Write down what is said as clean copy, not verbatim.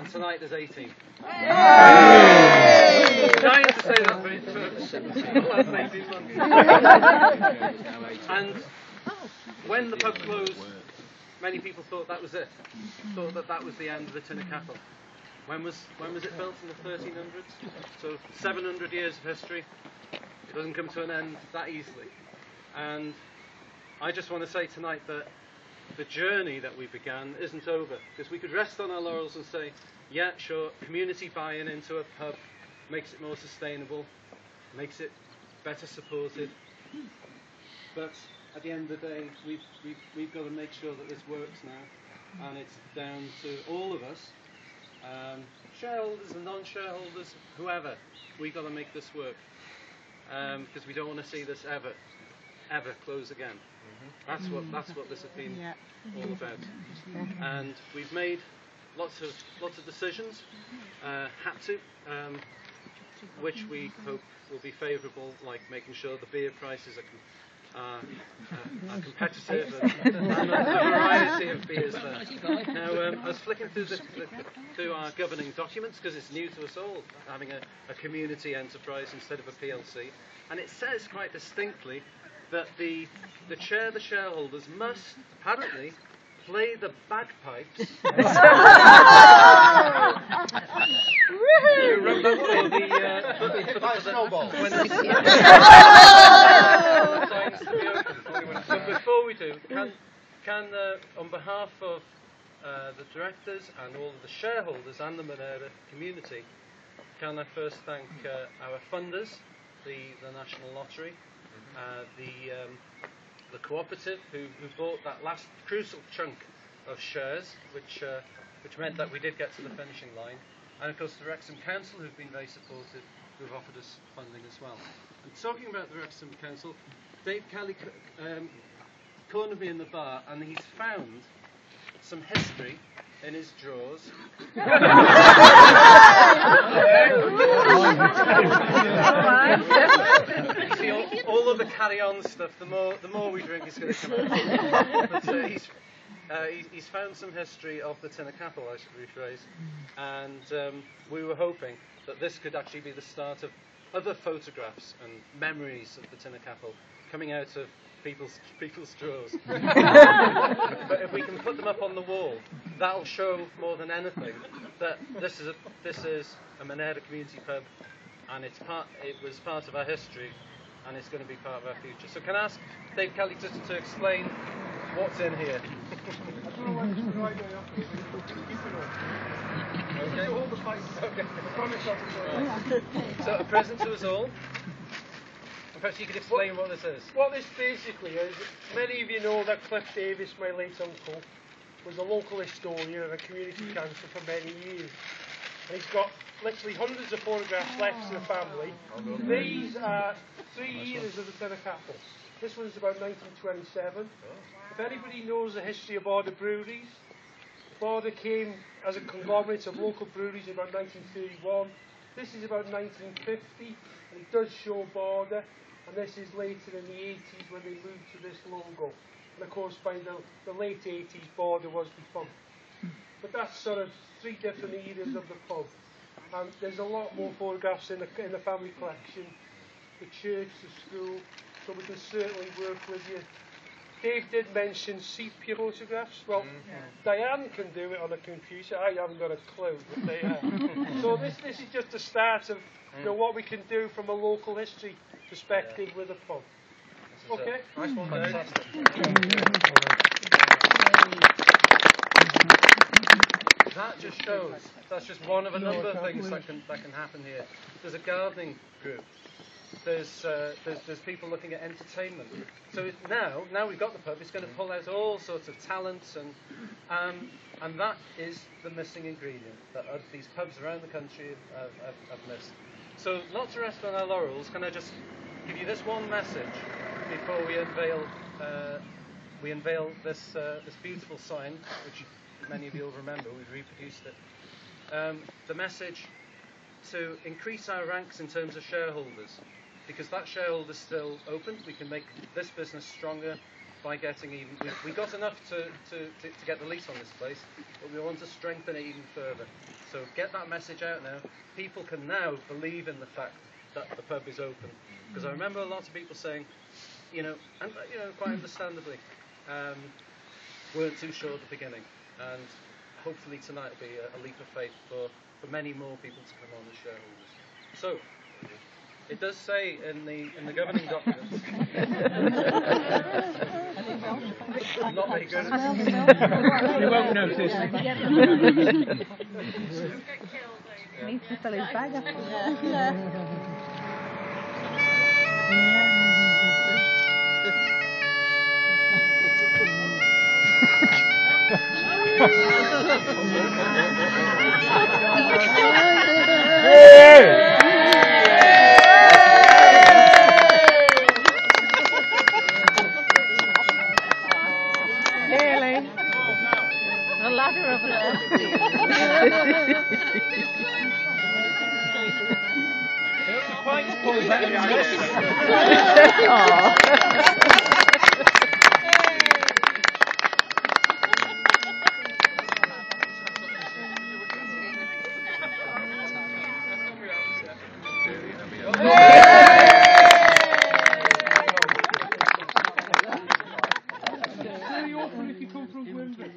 and tonight there's 18. I'm trying to say that, but it took 18 months. And when the pub closed, many people thought that was it. Thought that that was the end of the Tyn-y-Capel. When was it built? In the 1300s? So 700 years of history. It doesn't come to an end that easily. And I just want to say tonight that the journey that we began isn't over, because we could rest on our laurels and say, yeah, sure, community buy-in into a pub makes it more sustainable, makes it better supported, but at the end of the day, we've got to make sure that this works now, and it's down to all of us, shareholders and non-shareholders, whoever. We've got to make this work, because we don't want to see this ever close again. That's what this has been all about. And we've made lots of decisions, had to, which we hope will be favourable, like making sure the beer prices are competitive and a variety of beers there. Now, I was flicking through our governing documents, because it's new to us all, having a community enterprise instead of a PLC, and it says quite distinctly that the shareholders must apparently play the bagpipes. So before we do, can on behalf of the directors and all of the shareholders and the Madeira community, can I first thank our funders, the National Lottery, the cooperative who bought that last crucial chunk of shares, which meant that we did get to the finishing line, and of course the Wrexham Council, who've been very supportive, who've offered us funding as well. And talking about the Wrexham Council, Dave Kelly cornered me in the bar, and he's found some history in his drawers. You see, all of the carry-on stuff, the more we drink, is going to come out. But he's found some history of the Tyn-y-Capel, I should rephrase, and we were hoping that this could actually be the start of other photographs and memories of the Tyn-y-Capel coming out of people's drawers. But if we can put them up on the wall, that'll show more than anything that this is a Madeira community pub, and it was part of our history, and it's going to be part of our future. So can I ask Dave Kelly just to explain what's in here? I don't know what's right now. Okay. Hold the fight. Okay. I promise I'll be So a present to us all. Perhaps you could explain what this is. What this basically is, many of you know that Cliff Davis, my late uncle, was a local historian and a community councillor for many years. And he's got literally hundreds of photographs left in the family. These are 3 years of the Tyn-y-Capel. This one's about 1927. If anybody knows the history of Border breweries, Border came as a conglomerate of local breweries in about 1931. This is about 1950, and it does show Border. And this is later in the 80s when they moved to this logo. And of course by the late 80s Border was defunct. But that's sort of 3 different eras of the pub. And there's a lot more photographs in the family collection, the church, the school, so we can certainly work with you. Dave did mention sepia photographs. Well, Diane can do it on a computer. I haven't got a clue, but they are. So this is just the start of what we can do from a local history perspective with a pub. Okay? Nice one, fantastic. That just shows, that's just one of a number of things that can happen here. There's a gardening group. There's people looking at entertainment. So now we've got the pub, it's going to pull out all sorts of talents, and that is the missing ingredient that these pubs around the country have missed. So not to rest on our laurels, can I just give you this one message before we unveil this beautiful sign, which many of you will remember, we've reproduced it. The message to increase our ranks in terms of shareholders, because that shareholder's still open. We can make this business stronger by getting even. We got enough to get the lease on this place, but we want to strengthen it even further. So get that message out now. People can now believe in the fact that the pub is open. Because I remember a lot of people saying, quite understandably, weren't too sure at the beginning. And hopefully tonight will be a leap of faith for many more people to come on as shareholders. So, it does say in the governing documents. Not very good. You won't notice. Needs to fill his bag up. Nearly. A ladder over there. The pints pull better than this. Very awkward if you come from Wimbledon.